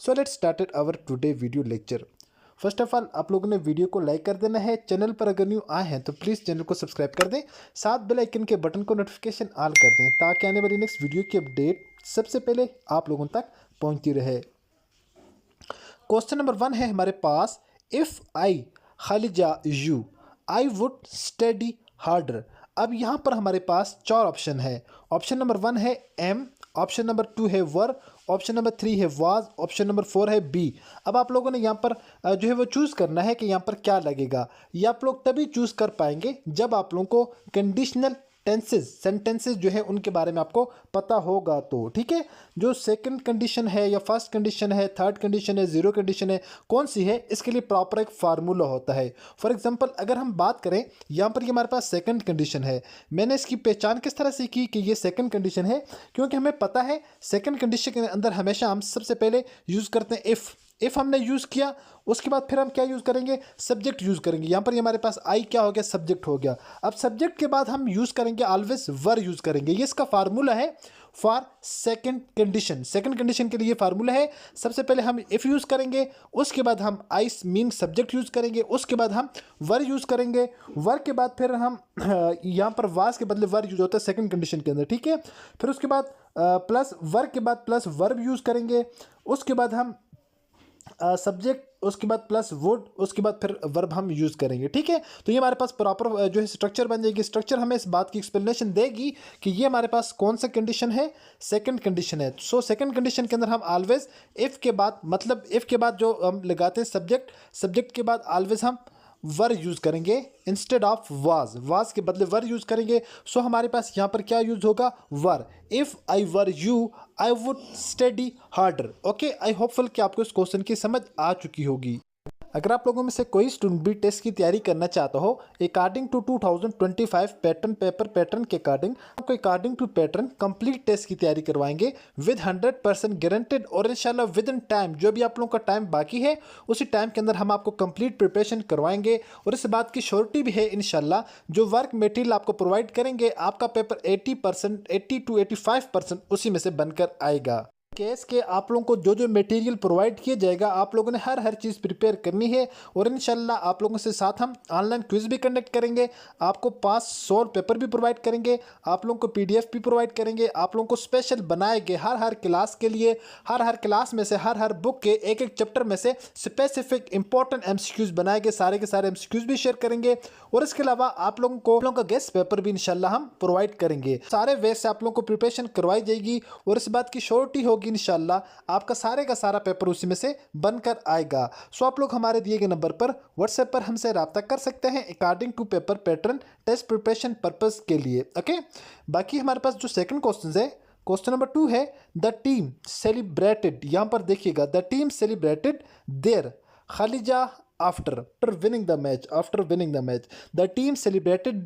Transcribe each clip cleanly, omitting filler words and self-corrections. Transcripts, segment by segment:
So let's started our today video lecture. First of all आप लोगों ने video को लाइक कर देना है। चैनल पर अगर न्यू आए हैं तो प्लीज़ चैनल को सब्सक्राइब कर दें, साथ बेल आइकन के बटन को नोटिफिकेशन ऑल कर दें ताकि आने वाली नेक्स्ट वीडियो की अपडेट सबसे पहले आप लोगों तक पहुंचती रहे। क्वेश्चन नंबर 1 है हमारे पास, इफ़ आई खालिजा you I would study harder. अब यहाँ पर हमारे पास 4 ऑप्शन है। ऑप्शन नंबर 1 है एम, ऑप्शन नंबर 2 है वर, ऑप्शन नंबर 3 है वाज, ऑप्शन नंबर 4 है बी। अब आप लोगों ने यहाँ पर जो है वो चूज़ करना है कि यहाँ पर क्या लगेगा। ये आप लोग तभी चूज़ कर पाएंगे जब आप लोगों को कंडीशनल टेंसेज सेंटेंसेस जो है उनके बारे में आपको पता होगा तो ठीक है। जो सेकंड कंडीशन है या फर्स्ट कंडीशन है, थर्ड कंडीशन है, जीरो कंडीशन है, कौन सी है, इसके लिए प्रॉपर एक फार्मूला होता है। फॉर एग्जांपल अगर हम बात करें यहाँ पर ये हमारे पास सेकंड कंडीशन है। मैंने इसकी पहचान किस तरह से की कि ये सेकंड कंडीशन है, क्योंकि हमें पता है सेकंड कंडीशन के अंदर हमेशा हम सबसे पहले यूज़ करते हैं इफ़ हमने यूज़ किया उसके बाद फिर हम क्या यूज़ करेंगे, सब्जेक्ट यूज़ करेंगे। यहाँ पर ये हमारे पास आई क्या हो गया, सब्जेक्ट हो गया। अब सब्जेक्ट के बाद हम यूज़ करेंगे ऑलवेज वर यूज़ करेंगे। ये इसका फार्मूला है for second condition. Second condition के लिए फार्मूला है, सबसे पहले हम इफ़ यूज़ करेंगे, उसके बाद हम आई मीन सब्जेक्ट यूज़ करेंगे, उसके बाद हम वर यूज़ करेंगे, वर के बाद फिर हम यहाँ पर वास के बदले वर यूज़ होता है सेकंड कंडीशन के अंदर, ठीक है। फिर उसके बाद प्लस वर के बाद प्लस वर्ब यूज़ करेंगे, उसके बाद हम सब्जेक्ट, उसके बाद प्लस वुड, उसके बाद फिर वर्ब हम यूज़ करेंगे, ठीक है। तो ये हमारे पास प्रॉपर जो है स्ट्रक्चर बन जाएगी। स्ट्रक्चर हमें इस बात की एक्सप्लेनेशन देगी कि ये हमारे पास कौन सा कंडीशन है, सेकंड कंडीशन है। सो सेकंड कंडीशन के अंदर हम ऑलवेज इफ़ के बाद, मतलब इफ़ के बाद जो हम लगाते हैं सब्जेक्ट, सब्जेक्ट के बाद ऑलवेज हम वर यूज़ करेंगे इंस्टेड ऑफ वाज के बदले वर यूज़ करेंगे। सो हमारे पास यहाँ पर क्या यूज़ होगा, were. If I were you I would study harder. Okay, I hopeful कि आपको इस क्वेश्चन की समझ आ चुकी होगी। अगर आप लोगों में से कोई स्टूडेंट भी टेस्ट की तैयारी करना चाहता हो according to 2025 pattern, paper pattern के अकॉर्डिंग आपको according to pattern complete test की तैयारी करवाएंगे विद 100% गारंटेड। और इंशाल्लाह विद इन टाइम, जो भी आप लोगों का टाइम बाकी है उसी टाइम के अंदर हम आपको कंप्लीट प्रिपरेशन करवाएंगे। और इस बात की श्योरिटी भी है इंशाल्लाह, जो वर्क मटेरियल आपको प्रोवाइड करेंगे आपका पेपर 80% 80 to 85% उसी में से बनकर आएगा। केस के आप लोगों को जो जो मटेरियल प्रोवाइड किया जाएगा आप लोगों ने हर चीज़ प्रिपेयर करनी है। और इंशाल्लाह आप लोगों से साथ हम ऑनलाइन क्विज भी कंडक्ट करेंगे, आपको पास सॉल्व पेपर भी प्रोवाइड करेंगे, आप लोगों को पीडीएफ भी प्रोवाइड करेंगे, आप लोगों को स्पेशल बनाए गए हर क्लास के लिए, हर क्लास में से हर बुक के एक एक चैप्टर में से स्पेसिफिक इंपॉर्टेंट एमसीक्यूज बनाए गए, सारे के सारे एमसीक्यूज भी शेयर करेंगे। और इसके अलावा आप लोगों को का गेस्ट पेपर भी इंशाल्लाह हम प्रोवाइड करेंगे। सारे वे से आप लोगों को प्रिपरेशन करवाई जाएगी और इस बात की श्योरिटी होगी इंशाल्लाह आपका सारे का सारा पेपर उसी में से बनकर आएगा। सो आप लोग हमारे दिए गए नंबर पर व्हाट्सएप पर हमसे रब्ता कर सकते हैं according to paper pattern test preparation purpose के लिए। ओके, बाकी हमारे पास जो सेकंड क्वेश्चन है, क्वेश्चन नंबर 2 है, द टीम सेलिब्रेटेड। यहां पर देखिएगा, द टीम सेलिब्रेटेड देयर खालिजा after winning the match, after winning the match the team celebrated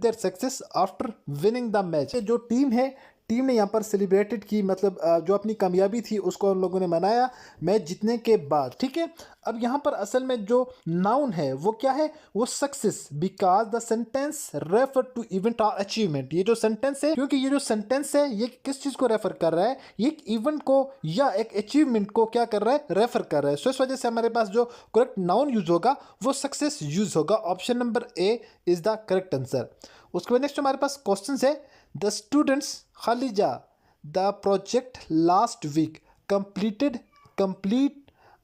their success after winning the match. जो टीम है, टीम ने यहाँ पर सेलिब्रेटेड की, मतलब जो अपनी कामयाबी थी उसको उन लोगों ने मनाया मैच जीतने के बाद, ठीक है। अब यहाँ पर असल में जो नाउन है वो क्या है, वो success, because the sentence refer to event और अचीवमेंट। ये जो सेंटेंस है, क्योंकि ये जो सेंटेंस है ये किस चीज़ को रेफर कर रहा है, ये एक इवेंट को या एक अचीवमेंट को क्या कर रहा है, रेफर कर रहा है। सो इस वजह से हमारे पास जो करेक्ट नाउन यूज होगा वो सक्सेस यूज होगा। Option number A is the correct answer. उसके बाद नेक्स्ट हमारे पास क्वेश्चन है, द स्टूडेंट्स खालिजा the project last week complete,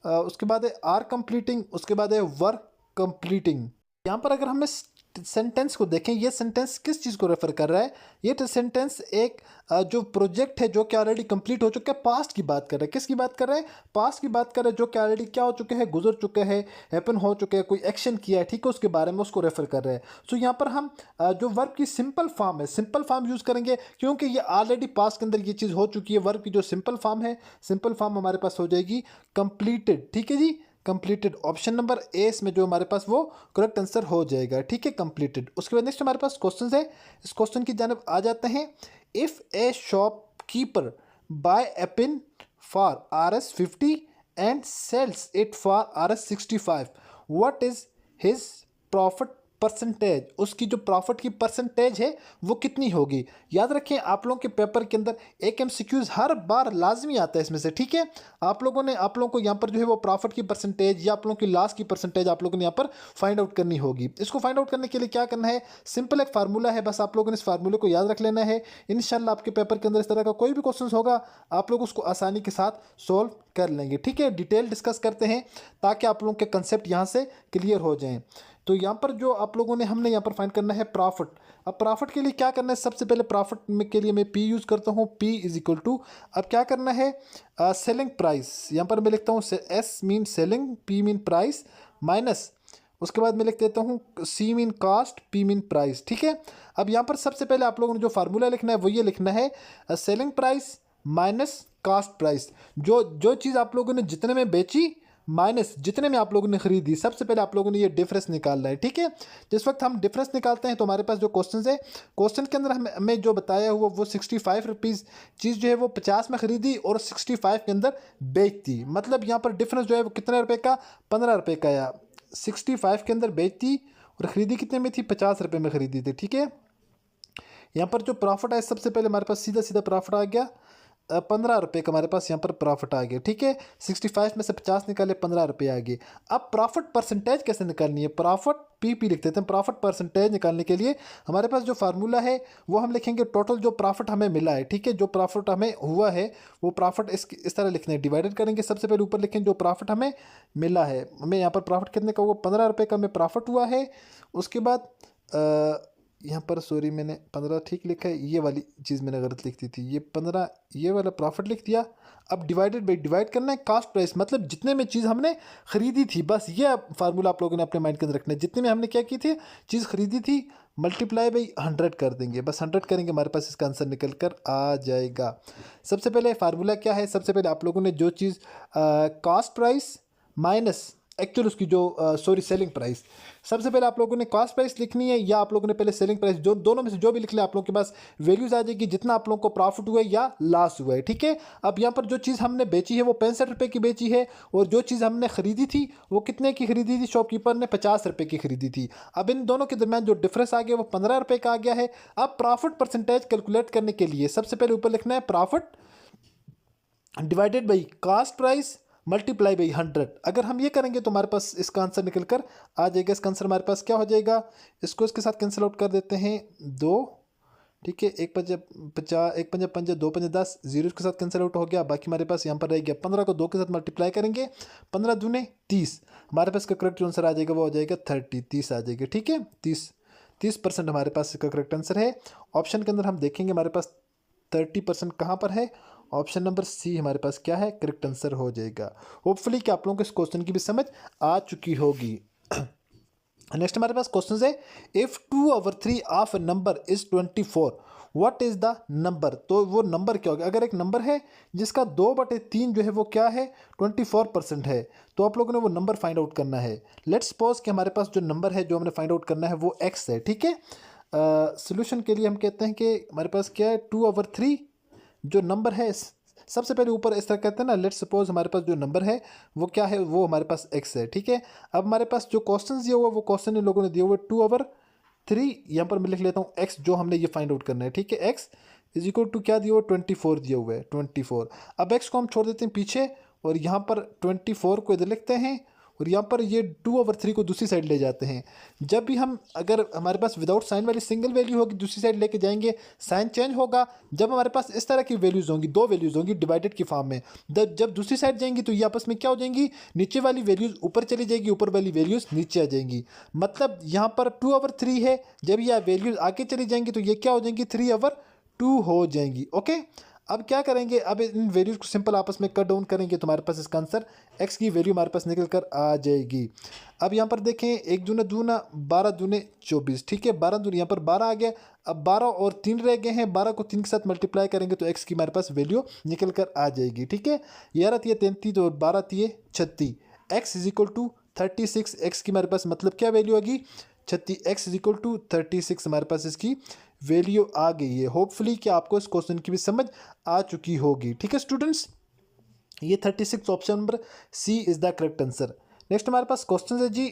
उसके बाद है आर कंप्लीटिंग, उसके बाद है वर्क कंप्लीटिंग। यहाँ पर अगर हम इस सेंटेंस को देखें, ये सेंटेंस किस चीज़ को रेफर कर रहा है, ये तो सेंटेंस एक जो प्रोजेक्ट है जो कि ऑलरेडी कंप्लीट हो चुका है, पास्ट की बात कर रहा है। किसकी बात कर रहा है, पास्ट की बात कर रहा है, जो कि ऑलरेडी क्या हो चुके हैं, गुजर चुके हैं, हैपन हो चुके हैं, कोई एक्शन किया है, ठीक है, उसके बारे में उसको रेफर कर रहे हैं। सो यहाँ पर हम जो वर्ब की सिंपल फॉर्म है, सिंपल फॉर्म यूज़ करेंगे, क्योंकि ये ऑलरेडी पास्ट के अंदर ये चीज़ हो चुकी है। वर्ब की जो सिंपल फॉर्म है, सिंपल फॉर्म हमारे पास हो जाएगी कंप्लीटेड, ठीक है जी, कंप्लीटेड। ऑप्शन नंबर ए इसमें जो हमारे पास वो करेक्ट आंसर हो जाएगा, ठीक है, कंप्लीटेड। उसके बाद नेक्स्ट हमारे पास क्वेश्चन है, इस क्वेश्चन की जानब आ जाते हैं। If a shopkeeper buy a pen for Rs50 and sells it for Rs65, what is his profit percentage, उसकी जो प्रॉफिट की परसेंटेज है वो कितनी होगी। याद रखें आप लोगों के पेपर के अंदर एक एमसीक्यूज हर बार लाजमी आता है इसमें से, ठीक है। आप लोगों को यहाँ पर जो है वो प्रॉफिट की परसेंटेज या आप लोगों की लॉस की परसेंटेज आप लोगों ने यहाँ पर फाइंड आउट करनी होगी। इसको फाइंड आउट करने के लिए क्या करना है, सिंपल एक फार्मूला है, बस आप लोगों ने इस फार्मूले को याद रख लेना है। इंशाल्लाह आपके पेपर के अंदर इस तरह का कोई भी क्वेश्चन होगा आप लोग उसको आसानी के साथ सोल्व कर लेंगे, ठीक है। डिटेल डिस्कस करते हैं ताकि आप लोगों के कंसेप्ट यहाँ से क्लियर हो जाएं। तो यहाँ पर जो आप लोगों ने हमने यहाँ पर फाइंड करना है प्रॉफिट। अब प्रॉफिट के लिए क्या करना है, सबसे पहले प्रॉफिट में के लिए मैं पी यूज़ करता हूँ, पी इज इक्वल टू, अब क्या करना है सेलिंग प्राइस, यहाँ पर मैं लिखता हूँ S mean selling, P mean price, minus उसके बाद मैं लिख देता हूँ C mean cost, P mean price, ठीक है। अब यहाँ पर सबसे पहले आप लोगों ने जो फार्मूला लिखना है वो ये लिखना है selling price minus cost price. जो चीज़ आप लोगों ने जितने में बेची माइनस जितने में आप लोगों ने खरीदी, सबसे पहले आप लोगों ने ये डिफरेंस निकालना है, ठीक है। जिस वक्त हम डिफरेंस निकालते हैं तो हमारे पास जो क्वेश्चन है, क्वेश्चन के अंदर हमें जो बताया हुआ वो 65 रुपीज़ चीज़ जो है वो 50 में खरीदी और 65 के अंदर बेच दी। मतलब यहाँ पर डिफरेंस जो है वो कितने रुपए का, 15 रुपये का, या 65 के अंदर बेचती और ख़रीदी कितने में थी, 50 रुपये में ख़रीदी थी, ठीक है। यहाँ पर जो प्रॉफिट है सबसे पहले हमारे पास सीधा सीधा प्रॉफिट आ गया 15 रुपये का, हमारे पास यहाँ पर प्रॉफिट आ गया, ठीक है। 65 में से 50 निकाले, 15 रुपये आ गए। अब प्रॉफिट परसेंटेज कैसे निकालनी है, प्रॉफिट पी लिख देते हैं। प्रॉफिट परसेंटेज निकालने के लिए हमारे पास जो फार्मूला है वो हम लिखेंगे टोटल जो प्रॉफिट हमें मिला है, ठीक है। जो प्रॉफिट हमें हुआ है वो प्रॉफिट इस तरह लिखना है, डिवाइडेड करेंगे। सबसे पहले ऊपर लिखें जो प्रॉफिट हमें मिला है, हमें यहाँ पर प्रॉफिट कितने का हुआ, 15 रुपये का हमें प्रॉफिट हुआ है। उसके बाद यहाँ पर सॉरी मैंने 15 ठीक लिखा है, ये वाली चीज़ मैंने गलत लिख दी थी, ये 15 ये वाला प्रॉफिट लिख दिया। अब डिवाइडेड बाई, डिवाइड करना है कॉस्ट प्राइस, मतलब जितने में चीज़ हमने खरीदी थी, बस ये फार्मूला आप लोगों ने अपने माइंड के अंदर रखना है। जितने में हमने क्या की थी, चीज़ खरीदी थी, मल्टीप्लाई बाई 100 कर देंगे, बस 100 करेंगे, हमारे पास इसका आंसर निकल कर आ जाएगा। सबसे पहले फार्मूला क्या है, सबसे पहले आप लोगों ने जो चीज़ कॉस्ट प्राइस माइनस एक्चुअल उसकी जो सेलिंग प्राइस, सबसे पहले आप लोगों ने कॉस्ट प्राइस लिखनी है या आप लोगों ने पहले सेलिंग प्राइस, जो दोनों में से जो भी लिख ले आप लोगों के पास वैल्यूज आ जाएगी जितना आप लोगों को प्रॉफिट हुआ है या लॉस हुआ है, ठीक है। अब यहाँ पर जो चीज़ हमने बेची है वो 65 रुपये की बेची है और जो चीज़ हमने खरीदी थी वो कितने की खरीदी थी, शॉपकीपर ने 50 रुपये की खरीदी थी। अब इन दोनों के दरमियान जो डिफरेंस आ गया वो 15 रुपये का आ गया है। अब प्रॉफिट परसेंटेज कैलकुलेट करने के लिए सबसे पहले ऊपर लिखना है profit divided by cost price multiply by 100। अगर हम ये करेंगे तो हमारे पास इसका आंसर निकल कर आ जाएगा। इसका आंसर हमारे पास क्या हो जाएगा, इसको इसके साथ कैंसिल आउट कर देते हैं, 2, ठीक है, 1 पंजा 50, 1 पंजा 5, 2 पंजा 10, 0 के साथ कैंसिल आउट हो गया। बाकी हमारे पास यहाँ पर रह गया 15 को 2 के साथ मल्टीप्लाई करेंगे, 15 दूने 30, हमारे पास इसका करेक्ट आंसर आ जाएगा वो हो जाएगा 30 आ जाएगा, ठीक है। 30% हमारे पास इसका करेक्ट आंसर है। ऑप्शन के अंदर हम देखेंगे हमारे पास 30% कहाँ पर है, ऑप्शन नंबर सी हमारे पास क्या है, करेक्ट आंसर हो जाएगा। होपफुली कि आप लोगों को इस क्वेश्चन की भी समझ आ चुकी होगी। नेक्स्ट हमारे पास क्वेश्चन है, if 2/3 of A number is 24 what is the number. तो वो नंबर क्या होगा, अगर एक नंबर है जिसका 2/3 जो है वो क्या है 24% है, तो आप लोगों ने वो नंबर फाइंड आउट करना है। लेट्स सपोज कि हमारे पास जो नंबर है जो हमने फाइंड आउट करना है वो x है, ठीक है। सोल्यूशन के लिए हम कहते हैं कि हमारे पास क्या है 2/3 जो नंबर है, सबसे पहले ऊपर इस तरह कहते हैं ना, लेट्स सपोज हमारे पास जो नंबर है वो क्या है, वो हमारे पास x है, ठीक है। अब हमारे पास जो क्वेश्चन दिया हुआ वो क्वेश्चन इन लोगों ने दिया हुआ 2/3, यहाँ पर मैं लिख लेता हूँ x जो हमने ये फाइंड आउट करना है, ठीक है। x इज इक्वल टू क्या दिया हुआ 24 दिया हुआ है 24। अब x को हम छोड़ देते हैं पीछे और यहाँ पर 24 को इधर लिखते हैं और यहाँ पर ये 2/3 को दूसरी साइड ले जाते हैं। जब भी हम अगर हमारे पास विदाउट साइन वाली सिंगल वैल्यू होगी दूसरी साइड लेके जाएंगे साइन चेंज होगा। जब हमारे पास इस तरह की वैल्यूज़ होंगी, दो वैल्यूज़ होंगी डिवाइडेड की फॉर्म में, जब दूसरी साइड जाएंगी तो ये आपस में क्या हो जाएंगी, नीचे वाली वैल्यूज़ ऊपर चली जाएगी, ऊपर वाली वैल्यूज़ नीचे आ जाएंगी। मतलब यहाँ पर 2/3 है, जब ये वैल्यूज़ आगे चली जाएंगी तो ये क्या हो जाएंगी 3/2 हो जाएंगी। ओके, अब क्या करेंगे, अब इन वैल्यूज़ को सिंपल आपस में कट डाउन करेंगे तो हमारे पास इसका आंसर x की वैल्यू हमारे पास निकल कर आ जाएगी। अब यहाँ पर देखें 1 दूना 12 दूने 24, ठीक है। 12 दूने यहाँ पर 12 आ गया। अब 12 और 3 रह गए हैं, 12 को 3 के साथ मल्टीप्लाई करेंगे तो x की हमारे पास वैल्यू निकल कर आ जाएगी, ठीक है। 11 तिये 33 और 12 तिये 36, x is equal to 36। x की हमारे पास मतलब क्या वैल्यू होगी 36, x इज इक्वल टू 36 हमारे पास इसकी वैल्यू आ गई है। होपफुली कि आपको इस क्वेश्चन की भी समझ आ चुकी होगी, ठीक है स्टूडेंट्स। ये 36 option number C is the correct answer. Next हमारे पास क्वेश्चन है जी,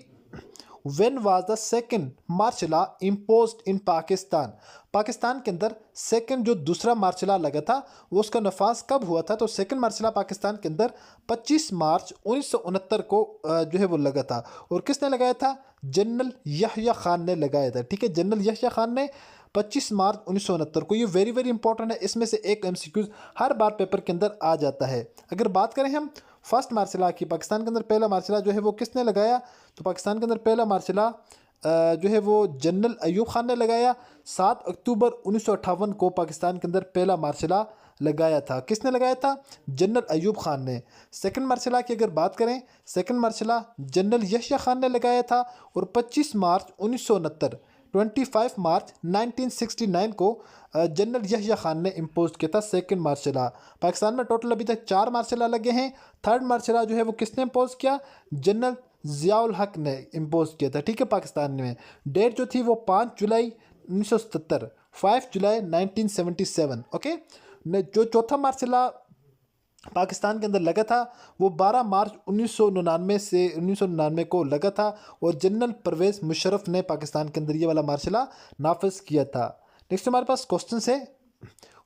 when was the second martial law imposed in Pakistan? Pakistan के अंदर सेकंड जो दूसरा मार्शल लॉ लगा था वो उसका नफाज कब हुआ था? तो सेकंड मार्शल लॉ पाकिस्तान के अंदर 25 मार्च 1969 को जो है वो लगा था। और किसने लगाया था? जनरल याह्या खान ने लगाया था। ठीक है, जनरल याह्या खान ने 25 मार्च 1969 को। ये वेरी वेरी इंपॉर्टेंट है, इसमें से एक एमसीक्यूज हर बार पेपर के अंदर आ जाता है। अगर बात करें हम फर्स्ट मार्शल लॉ की, पाकिस्तान के अंदर पहला मार्शल लॉ जो है वो किसने लगाया? तो पाकिस्तान के अंदर पहला मार्शल लॉ जो है वो जनरल अयूब खान ने लगाया। 7 अक्टूबर 1958 को पाकिस्तान के अंदर पहला मार्शल लॉ लगाया था। किसने लगाया था? जनरल अयूब खान ने। सेकंड मार्शल लॉ की अगर बात करें, second martial law general Yahya Khan ने लगाया था और 25 मार्च 1969 25 मार्च 1969 को जनरल याह्या खान ने इम्पोज किया था सेकंड मार्शल लॉ। पाकिस्तान में टोटल अभी तक 4 मार्शल लॉ लगे हैं। थर्ड मार्शल लॉ जो है वो किसने इम्पोज किया? जनरल ज़ियाउल हक ने इम्पोज किया था। ठीक है, पाकिस्तान में डेट जो थी वो 5 जुलाई 1977, 5 जुलाई 1977। ओके, जो चौथा मार्शल लॉ पाकिस्तान के अंदर लगा था वो 12 मार्च 1999 को लगा था और जनरल परवेज़ मुशर्रफ ने पाकिस्तान के अंदर ये वाला मार्शल लॉ नाफिज किया था। नेक्स्ट हमारे पास क्वेश्चन है,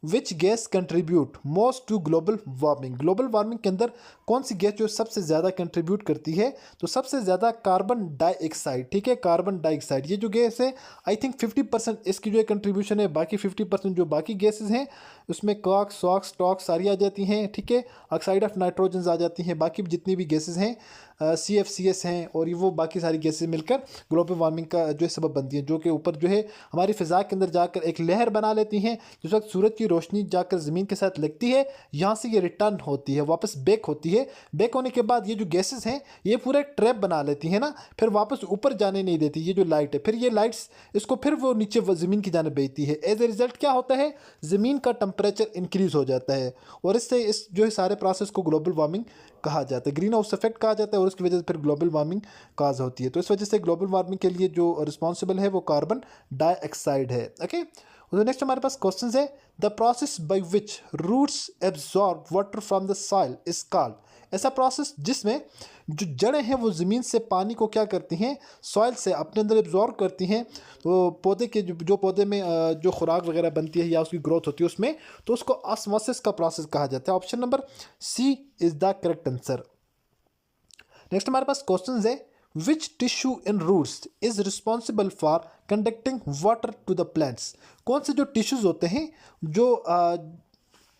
which gas contribute most to global warming? Global warming के अंदर कौन सी गैस जो सबसे ज़्यादा कंट्रीब्यूट करती है? तो सबसे ज़्यादा कार्बन डाइऑक्साइड। ठीक है, कार्बन डाइऑक्साइड ये जो गैस है आई थिंक 50% इसकी जो है कंट्रीब्यूशन है। बाकी 50% जो बाकी गैसेस हैं उसमें कॉक्स, सॉक्स, टॉक्स सारी आ जाती हैं। ठीक है, ऑक्साइड ऑफ नाइट्रोजन आ जाती हैं। बाकी जितनी भी गैसेस हैं CFCS हैं और ये वो बाकी सारी गैसेस मिलकर ग्लोबल वार्मिंग का जो है सबब बनती हैं, जो कि ऊपर जो है हमारी फ़िज़ा के अंदर जाकर एक लहर बना लेती हैं। जिस वक्त सूरज की रोशनी जाकर ज़मीन के साथ लगती है, यहाँ से ये रिटर्न होती है, वापस बेक होती है। बेक होने के बाद ये जो गैसेस हैं ये पूरा एक ट्रैप बना लेती हैं ना, फिर वापस ऊपर जाने नहीं देती। ये जो लाइट है, फिर ये लाइट्स इसको फिर वो नीचे ज़मीन की जाने भेजती है। एज ए रिज़ल्ट क्या होता है? ज़मीन का टेम्परेचर इंक्रीज़ हो जाता है और इससे इस जो है सारे प्रोसेस को ग्लोबल वार्मिंग कहा जाता है, ग्रीन हाउस इफेक्ट कहा जाता है और उसकी वजह से फिर ग्लोबल वार्मिंग काज होती है। तो इस वजह से ग्लोबल वार्मिंग के लिए जो रिस्पॉन्सिबल है वो कार्बन डाइऑक्साइड है। ओके, तो नेक्स्ट हमारे पास क्वेश्चन है, the process by which roots absorb water from the soil is called? ऐसा प्रोसेस जिसमें जो जड़ें हैं वो ज़मीन से पानी को क्या करती हैं? सॉइल से अपने अंदर एब्जॉर्ब करती हैं। तो पौधे के जो पौधे में जो खुराक वगैरह बनती है या उसकी ग्रोथ होती है उसमें, तो उसको ऑस्मोसिस का प्रोसेस कहा जाता है। Option number C is the correct answer. Next हमारे पास क्वेश्चन है, which tissue in roots is responsible for conducting water to the plants? कौन से जो टिश्यूज़ होते हैं जो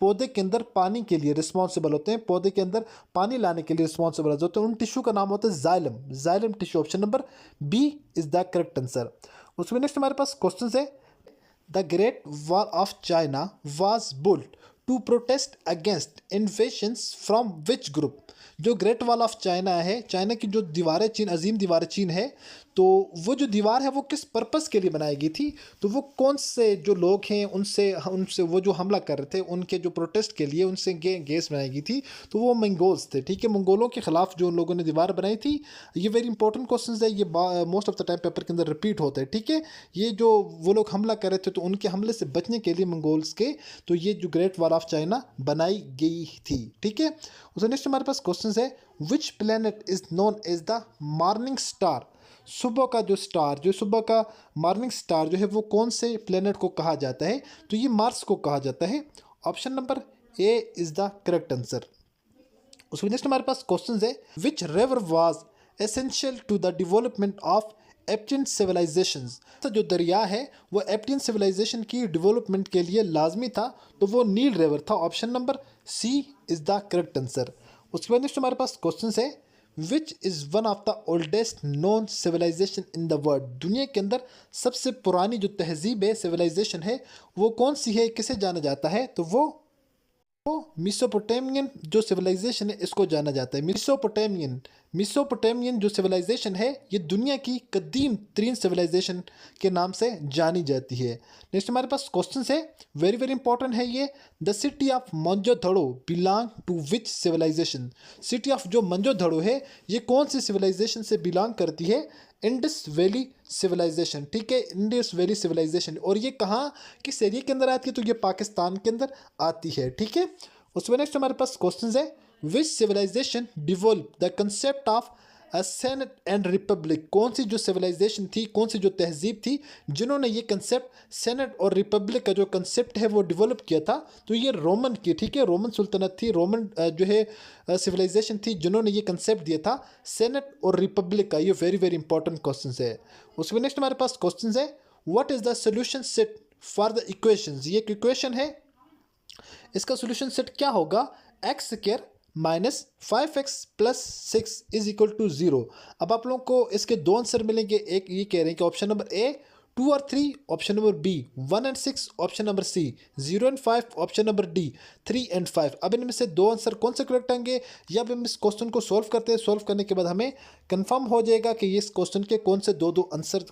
पौधे के अंदर पानी के लिए रिस्पॉन्सिबल होते हैं, पौधे के अंदर पानी लाने के लिए रिस्पॉन्सिबल होते हैं, उन टिश्यू का नाम होता है xylem. Xylem tissue. Option number B is the correct answer. उसमें नेक्स्ट हमारे पास क्वेश्चन है, the great wall of China was built to protest against invasions from which group? जो ग्रेट वॉल ऑफ चाइना है, चाइना की जो दीवार चीन, अजीम दीवार चीन है, तो वो जो दीवार है वो किस पर्पस के लिए बनाई गई थी? तो वो कौन से जो लोग हैं उनसे वो जो हमला कर रहे थे उनके जो प्रोटेस्ट के लिए उनसे गैस बनाई गई थी, तो वो मंगोल्स थे। ठीक है, मंगोलों के ख़िलाफ़ जो उन लोगों ने दीवार बनाई थी। ये वेरी इंपॉर्टेंट क्वेश्चन है, ये most of the time paper के अंदर रिपीट होता है। ठीक है, ये जो वो लोग हमला कर रहे थे तो उनके हमले से बचने के लिए मंगोल्स के, तो ये जो ग्रेट वॉल ऑफ चाइना बनाई गई थी। ठीक है, उसके नेक्स्ट हमारे पास क्वेश्चन है, which planet is known as the morning star? सुबह का जो स्टार, जो सुबह का मॉर्निंग स्टार जो है वो कौन से प्लेनेट को कहा जाता है? तो ये मार्स को कहा जाता है। Option number A is the correct answer. उसके नेक्स्ट हमारे पास क्वेश्चन है, which river was essential to the development of Egyptian civilizations? तो जो दरिया है वो एप्टियन सिविलाइजेशन की डेवलपमेंट के लिए लाजमी था, तो वो नील रिवर था। Option number C is the correct answer. उसके बाद नेक्स्ट हमारे पास क्वेश्चन है, which is one of the oldest known civilisation in the world? दुनिया के अंदर सबसे पुरानी जो तहजीब है, सिविलाइजेशन है, वो कौन सी है, किसे जाना जाता है? तो वो मिसोपोटामियन जो सिविलाइजेशन है इसको जाना जाता है। मिसोपोटामियन जो सिविलाइजेशन है ये दुनिया की कदीम तरीन सिविलाइजेशन के नाम से जानी जाती है। नेक्स्ट हमारे पास क्वेश्चन है, वेरी वेरी इंपॉर्टेंट है ये, the city of Mohenjodaro belong to which civilization? City of जो मोंजोदड़ो है ये कौन सी सिविलाइजेशन से बिलोंग करती है? Indus valley civilisation. ठीक है, इंडस वैली सिविलाइजेशन। और ये कहाँ, किस एरिया के अंदर आती है? तो ये पाकिस्तान के अंदर आती है। ठीक है, उसमें नेक्स्ट हमारे पास क्वेश्चन है, which civilization develop the concept of senate and republic, कौन सी जो सिविलाइजेशन थी, कौन सी जो तहजीब थी जिन्होंने ये कंसेप्ट सेनेट और रिपब्लिक का जो कंसेप्ट है वो डेवलप किया था? तो ये रोमन की, ठीक है, रोमन सुल्तनत थी, रोमन जो है सिविलाइजेशन थी जिन्होंने ये कंसेप्ट दिया था सेनेट और रिपब्लिक का। ये वेरी वेरी इंपॉर्टेंट क्वेश्चन है। उसके नेक्स्ट हमारे पास क्वेश्चन है, what is the solution set for the equations. ये एक इक्वेशन है, इसका सोल्यूशन सेट क्या होगा? X square minus 5x plus 6 is equal to 0। अब आप लोगों को इसके दो आंसर मिलेंगे। एक ये कह रहे हैं कि ऑप्शन नंबर ए 2 और 3, option number B 1 and 6, option number C 0 and 5, option number D 3 and 5। अब इनमें से दो आंसर कौन से करेक्ट आएंगे, या अब हम इस क्वेश्चन को सॉल्व करते हैं। सॉल्व करने के बाद हमें कंफर्म हो जाएगा कि इस क्वेश्चन के कौन से दो आंसर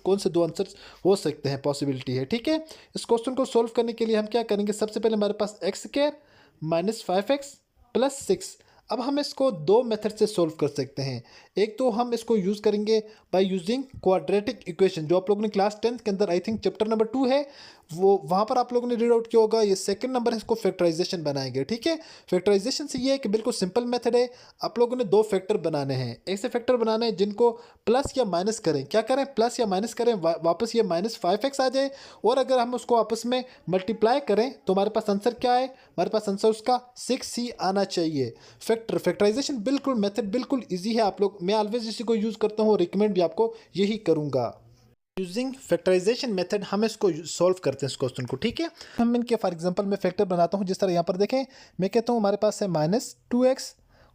हो सकते हैं, पॉसिबिलिटी है, ठीक है। इस क्वेश्चन को सॉल्व करने के लिए हम क्या करेंगे, सबसे पहले हमारे पास x square minus 5x plus 6। अब हम इसको दो मेथड से सॉल्व कर सकते हैं। एक तो हम इसको यूज़ करेंगे बाय यूजिंग क्वाड्रेटिक इक्वेशन, जो आप लोगों ने क्लास 10th के अंदर आई थिंक चैप्टर नंबर 2 है, वो वहाँ पर आप लोगों ने रीड आउट किया होगा। ये सेकंड नंबर है, इसको फैक्टराइजेशन बनाएंगे, ठीक है। फैक्टराइजेशन से ये है कि बिल्कुल सिंपल मेथड है। आप लोगों ने दो फैक्टर बनाने हैं, ऐसे फैक्टर बनाने हैं जिनको प्लस या माइनस करें, क्या करें, प्लस या माइनस करें, वापस ये माइनस 5x आ जाए, और अगर हम उसको आपस में मल्टीप्लाई करें तो हमारे पास आंसर क्या है, हमारे पास आंसर उसका 6 ही आना चाहिए। फैक्टराइजेशन बिल्कुल मेथड बिल्कुल ईजी है। आप लोग, मैं ऑलवेज इसी को यूज़ करता हूँ, रिकमेंड भी आपको यही करूँगा। यूजिंग फैक्टराइजेशन मेथड हम इसको सॉल्व करते हैं इस क्वेश्चन को, ठीक है। हम इनके फॉर एग्जांपल मैं फैक्टर बनाता हूँ, जिस तरह यहाँ पर देखें, मैं कहता हूँ हमारे पास है -2x,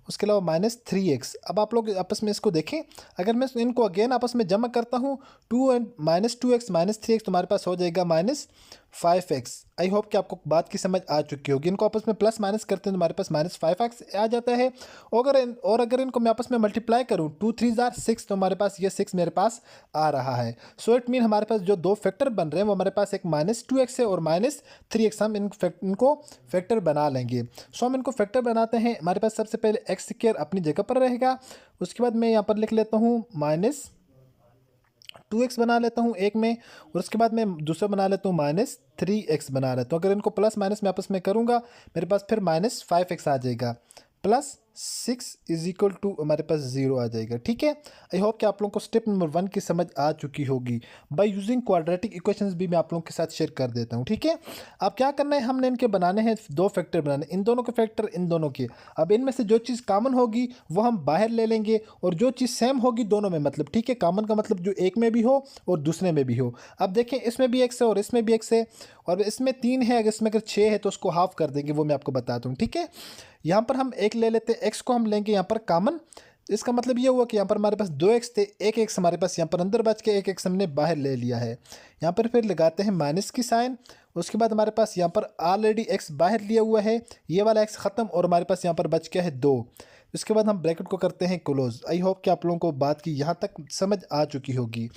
उसके अलावा -3x। अब आप लोग आपस में इसको देखें, अगर मैं इनको अगेन आपस में जमा करता हूँ, 2 एंड -2x -3x, तो हमारे पास हो जाएगा -5x। आई होप कि आपको बात की समझ आ चुकी होगी। इनको आपस में प्लस माइनस करते हैं तो हमारे पास -5x आ जाता है। और अगर इनको मैं आपस में मल्टीप्लाई करूँ, 2 3 जार 6, तो हमारे पास ये 6 मेरे पास आ रहा है। सो इट मीन हमारे पास जो दो फैक्टर बन रहे हैं वो हमारे पास एक -2x है और -3x। हम इनको फैक्टर बना लेंगे। सो हम इनको फैक्टर बनाते हैं। हमारे पास सबसे पहले एक्स स्क्वायर अपनी जगह पर रहेगा, उसके बाद मैं यहाँ पर लिख लेता हूँ -2x बना लेता हूँ एक में, और उसके बाद मैं दूसरा बना लेता हूँ -3x बना लेता हूँ। अगर इनको प्लस माइनस में आपस में करूँगा, मेरे पास फिर -5x आ जाएगा, प्लस 6 इज इक्वल टू हमारे पास 0 आ जाएगा, ठीक है। आई होप कि आप लोगों को स्टेप नंबर 1 की समझ आ चुकी होगी। बाय यूजिंग क्वाड्रेटिक इक्वेशंस भी मैं आप लोगों के साथ शेयर कर देता हूँ, ठीक है। अब क्या करना है, हमने इनके बनाने हैं दो फैक्टर बनाने, इन दोनों के फैक्टर, इन दोनों के। अब इनमें से जो चीज़ कॉमन होगी वो हम बाहर ले लेंगे, और जो चीज़ सेम होगी दोनों में, मतलब ठीक है, कॉमन का मतलब जो एक में भी हो और दूसरे में भी हो। अब देखें, इसमें भी x है और इसमें भी x है, और इसमें 3 है, अगर इसमें 6 है तो उसको हाफ कर देंगे, वो मैं आपको बताता हूँ, ठीक है। यहाँ पर हम एक ले लेते हैं, x को हम लेंगे यहाँ पर कॉमन। इसका मतलब ये हुआ कि यहाँ पर हमारे पास 2x थे, एक x हमारे पास यहाँ पर अंदर बच के एक x हमने बाहर ले लिया है। यहाँ पर फिर लगाते हैं माइनस की साइन, उसके बाद हमारे पास यहाँ पर ऑलरेडी x बाहर लिया हुआ है, ये वाला x ख़त्म, और हमारे पास यहाँ पर बच गया है 2। इसके बाद हम ब्रैकेट को करते हैं क्लोज। आई होप कि आप लोगों को बात की यहाँ तक समझ आ चुकी होगी।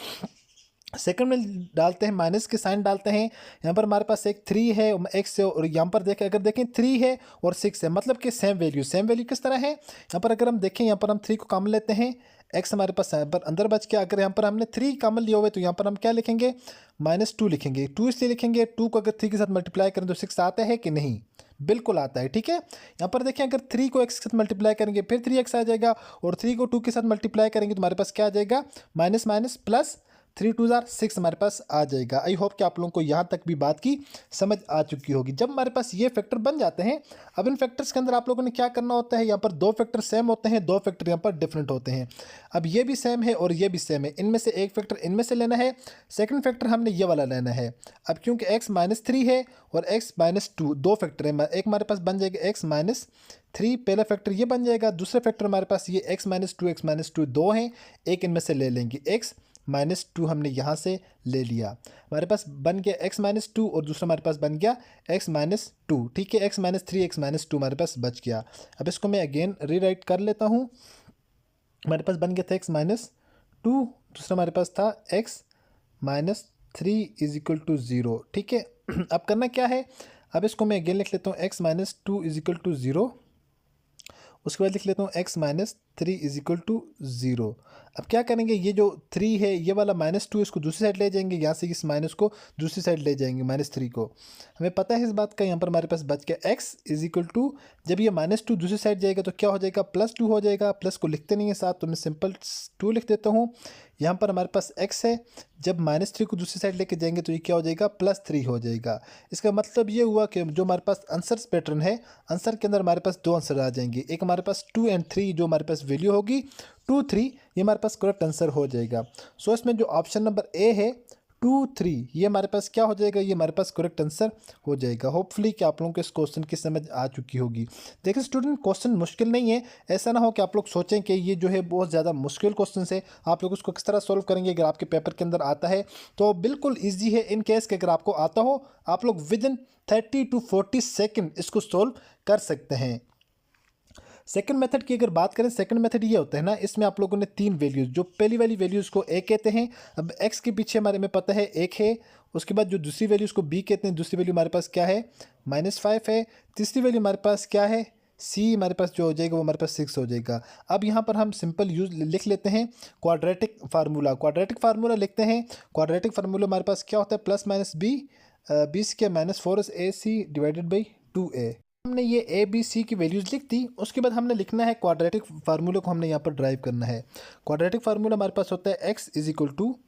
सेकंड में डालते हैं, माइनस के साइन डालते हैं। यहाँ पर हमारे पास एक 3 है, x है, और यहाँ पर देखें, अगर देखें 3 है और 6 है, मतलब कि सेम वैल्यू किस तरह है। यहाँ पर अगर हम देखें, यहाँ पर हम 3 को कॉमन लेते हैं, x हमारे पास यहाँ पर अंदर बच गया। अगर यहाँ पर हमने 3 कॉमन लिया हुआ है तो यहाँ पर हम क्या लिखेंगे, -2 लिखेंगे। 2 इसलिए लिखेंगे, 2 को अगर 3 के साथ मल्टीप्लाई करें तो 6 आता है कि नहीं, बिल्कुल आता है, ठीक है। यहाँ पर देखें, अगर 3 को x के साथ मल्टीप्लाई करेंगे फिर 3x आ जाएगा, और 3 को 2 के साथ मल्टीप्लाई करेंगे तो हमारे पास क्या आ जाएगा, माइनस माइनस प्लस 3 2 जार 6 हमारे पास आ जाएगा। आई होप कि आप लोगों को यहाँ तक भी बात की समझ आ चुकी होगी। जब हमारे पास ये फैक्टर बन जाते हैं, अब इन फैक्टर्स के अंदर आप लोगों ने क्या करना होता है, यहाँ पर दो फैक्टर सेम होते हैं, दो फैक्टर यहाँ पर डिफरेंट होते हैं। अब ये भी सेम है और ये भी सेम है, इनमें से एक फैक्टर इनमें से लेना है, सेकंड फैक्टर हमने ये वाला लेना है। अब क्योंकि x -3 है और x -2 दो फैक्टर है, एक हमारे पास बन जाएगा x -3, पहला फैक्टर ये बन जाएगा, दूसरा फैक्टर हमारे पास ये x -2 दो हैं, एक इनमें से ले लेंगे, x -2 हमने यहाँ से ले लिया, हमारे पास बन गया x -2, और दूसरा हमारे पास बन गया x -2, ठीक है। x -3 x -2 हमारे पास बच गया। अब इसको मैं अगेन रीराइट कर लेता हूँ। हमारे पास बन गया था x -2, दूसरा हमारे पास था x -3 इज इक्वल टू 0, ठीक है। अब करना क्या है, अब इसको मैं अगेन लिख लेता हूँ, x -2 इज इक्वल टू 0, उसके बाद लिख लेता हूँ x 3 इज इक्वल टू 0। अब क्या करेंगे, ये जो 3 है ये वाला -2 इसको दूसरी साइड ले जाएंगे, यहाँ से इस माइनस को दूसरी साइड ले जाएंगे -3 को। हमें पता है इस बात का, यहाँ पर हमारे पास बच गया x इज इक्वल टू, जब ये -2 दूसरी साइड जाएगा तो क्या हो जाएगा, +2 हो जाएगा। प्लस को लिखते नहीं है साथ, तो मैं सिंपल 2 लिख देता हूँ। यहाँ पर हमारे पास x है, जब -3 को दूसरी साइड लेके जाएंगे तो ये क्या हो जाएगा, +3 हो जाएगा। इसका मतलब ये हुआ कि जो हमारे पास आंसर पैटर्न है, आंसर के अंदर हमारे पास 2 आंसर आ जाएंगे। एक हमारे पास 2 और 3 जो हमारे पास वैल्यू होगी 2, 3, ये हमारे पास करेक्ट आंसर हो जाएगा। सो इसमें जो ऑप्शन नंबर ए है 2, 3, ये हमारे पास क्या हो जाएगा, ये हमारे पास करेक्ट आंसर हो जाएगा। होपफुली कि आप लोगों को इस क्वेश्चन की समझ आ चुकी होगी। देखिए स्टूडेंट, क्वेश्चन मुश्किल नहीं है, ऐसा ना हो कि आप लोग सोचें कि ये जो है बहुत ज़्यादा मुश्किल क्वेश्चन है। आप लोग उसको किस तरह सॉल्व करेंगे, अगर आपके पेपर के अंदर आता है तो बिल्कुल ईजी है। इन केस के अगर आपको आता हो, आप लोग विदिन 30 to 40 सेकेंड इसको सॉल्व कर सकते हैं। सेकंड मेथड की अगर बात करें, सेकंड मेथड ये होता है ना, इसमें आप लोगों ने 3 वैल्यूज़, जो पहली वाली वैल्यूज़ को a कहते हैं। अब x के पीछे हमारे में पता है 1 है, उसके बाद जो दूसरी वैल्यूज़ को b कहते हैं, दूसरी वैल्यू हमारे पास क्या है, -5 है। तीसरी वैल्यू हमारे पास क्या है, c, हमारे पास जो हो जाएगा वो हमारे पास 6 हो जाएगा। अब यहाँ पर हम सिंपल यूज लिख लेते हैं क्वाड्रेटिक फार्मूला। क्वाड्रेटिक फार्मूला लिखते हैं। क्वाड्रेटिक फार्मूला हमारे पास क्या होता है, +-b, b²-4ac divided by 2a। हमने ये ए बी सी की वैल्यूज़ लिख दी। उसके बाद हमने लिखना है क्वाड्रेटिक फार्मूले को, हमने यहाँ पर ड्राइव करना है। क्वाड्रेटिक फार्मूला हमारे पास होता है x इज इक्वल टू,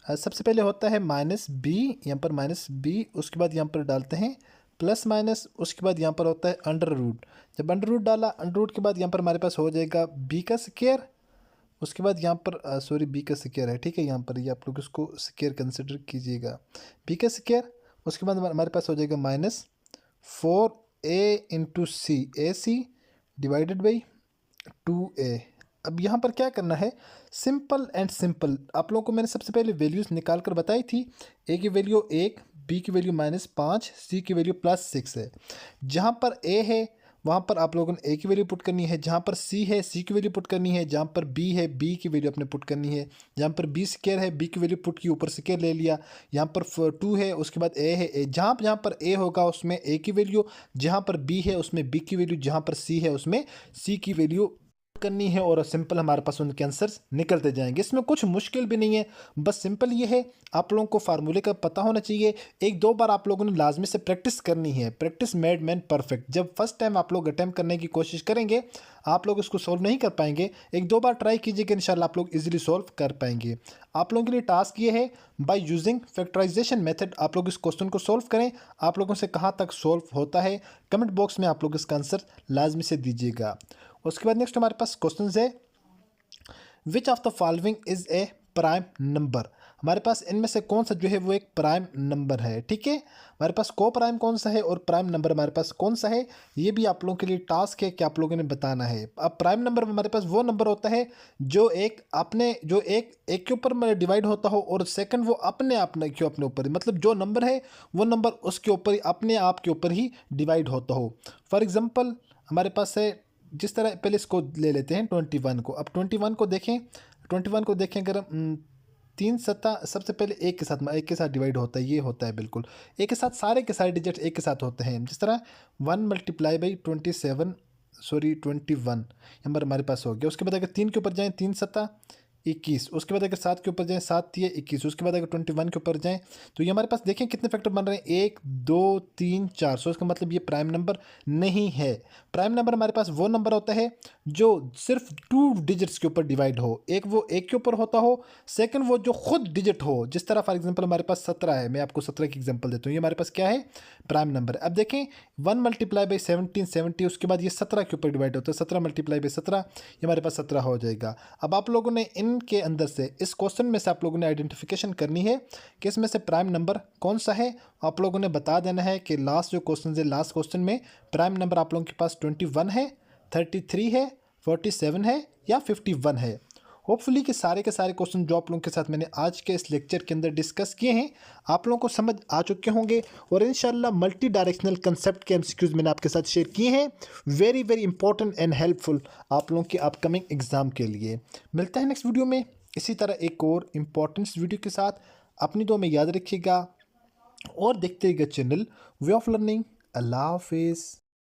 सबसे पहले होता है -b, यहाँ पर -b, उसके बाद यहाँ पर डालते हैं प्लस माइनस, उसके बाद यहाँ पर होता है अंडर रूट। जब अंडर रूट डाला, अंडर रूट के बाद यहाँ पर हमारे पास हो जाएगा b का स्क्वायर, उसके बाद यहाँ पर सॉरी b का स्क्वायर है, ठीक है, यहाँ पर ये आप लोग इसको स्क्वायर कंसिडर कीजिएगा, b का स्क्वायर। उसके बाद हमारे पास हो जाएगा -4a into c, a c divided by 2a। अब यहाँ पर क्या करना है, सिंपल एंड सिंपल। आप लोगों को मैंने सबसे पहले वैल्यूज़ निकाल कर बताई थी। a की वैल्यू 1, b की वैल्यू -5, c की वैल्यू +6 है। जहाँ पर a है वहाँ पर आप लोगों ने a की वैल्यू पुट करनी है, जहाँ पर c है c की वैल्यू पुट करनी है, जहाँ पर b है b की वैल्यू अपने पुट करनी है, जहाँ पर b स्क्वायर है b की वैल्यू पुट की, ऊपर स्क्वायर ले लिया, यहाँ पर 2 है, उसके बाद a है, जहाँ जहाँ पर a होगा उसमें a की वैल्यू, जहाँ पर b है उसमें b की वैल्यू, जहाँ पर c है उसमें c की वैल्यू करनी है, और सिंपल हमारे पास उनके आंसर्स निकलते जाएंगे। इसमें कुछ मुश्किल भी नहीं है, बस सिंपल ये है, आप लोगों को फार्मूले का पता होना चाहिए। 1-2 बार आप लोगों ने लाजमी से प्रैक्टिस करनी है। Practice made man perfect. जब फर्स्ट टाइम आप लोग अटैम्प्ट करने की कोशिश करेंगे, आप लोग इसको सॉल्व नहीं कर पाएंगे। 1-2 बार ट्राई कीजिएगा, इंशाल्लाह आप लोग इजीली सॉल्व कर पाएंगे। आप लोगों के लिए टास्क ये है, बाय यूजिंग फैक्टराइजेशन मेथड आप लोग इस क्वेश्चन को सॉल्व करें। आप लोगों से कहाँ तक सॉल्व होता है कमेंट बॉक्स में आप लोग इसका आंसर लाजमी से दीजिएगा। उसके बाद नेक्स्ट हमारे पास क्वेश्चन है, which of the following is a prime number. हमारे पास इनमें से कौन सा जो है वो एक प्राइम नंबर है, ठीक है। हमारे पास को प्राइम कौन सा है और प्राइम नंबर हमारे पास कौन सा है, ये भी आप लोगों के लिए टास्क है कि आप लोगों ने बताना है। अब प्राइम नंबर हमारे पास वो नंबर होता है जो एक के ऊपर डिवाइड होता हो, और सेकंड वो अपने ऊपर, मतलब जो नंबर है वो नंबर उसके ऊपर अपने आप के ऊपर ही डिवाइड होता हो। फॉर एग्जाम्पल हमारे पास है, जिस तरह पहले इसको ले लेते हैं 21 को। अब 21 को देखें, 21 को देखें अगर 3 सत्ता सबसे पहले एक के साथ डिवाइड होता है, ये होता है बिल्कुल एक के साथ, सारे के सारे डिजिट एक के साथ होते हैं। जिस तरह 1 × 21 नंबर हमारे पास हो गया। उसके बाद अगर 3 के ऊपर जाएँ, 3 सत्ता 21, उसके बाद अगर 7 के ऊपर जाएँ, 7 × 21, उसके बाद अगर 21 के ऊपर जाएँ तो ये हमारे पास देखें कितने फैक्टर बन रहे हैं, 1 2 3 4। सो इसका मतलब ये प्राइम नंबर नहीं है। प्राइम नंबर हमारे पास वो नंबर होता है जो सिर्फ 2 डिजिट्स के ऊपर डिवाइड हो। एक वो 1 के ऊपर होता हो, सेकंड वो जो खुद डिजिट हो। जिस तरह फॉर एग्जांपल हमारे पास 17 है, मैं आपको 17 की एग्जांपल देता हूँ, ये हमारे पास क्या है, प्राइम नंबर। अब देखें 1 × 17 70, उसके बाद ये 17 के ऊपर डिवाइड होता है, 17 × 17 ये हमारे पास 17 हो जाएगा। अब आप लोगों ने इनके अंदर से, इस क्वेश्चन में से आप लोगों ने आइडेंटिफिकेशन करनी है कि इसमें से प्राइम नंबर कौन सा है। आप लोगों ने बता देना है कि लास्ट जो क्वेश्चन है, लास्ट क्वेश्चन में प्राइम नंबर आप लोगों के पास 21 है, 33 है, 47 है या 51 है। होपफुली के सारे क्वेश्चन जो आप लोगों के साथ मैंने आज के इस लेक्चर के अंदर डिस्कस किए हैं, आप लोगों को समझ आ चुके होंगे, और इंशाल्लाह मल्टी डायरेक्शनल कंसेप्ट के एमसीक्यूज मैंने आपके साथ शेयर किए हैं, very very important and helpful आप लोगों के अपकमिंग एग्जाम के लिए। मिलता है नेक्स्ट वीडियो में इसी तरह एक और इम्पोर्टेंट वीडियो के साथ। अपनी दुआ में याद रखिएगा और देखते रहिएगा चैनल वे ऑफ लर्निंग। अल्लाह हाफिज़।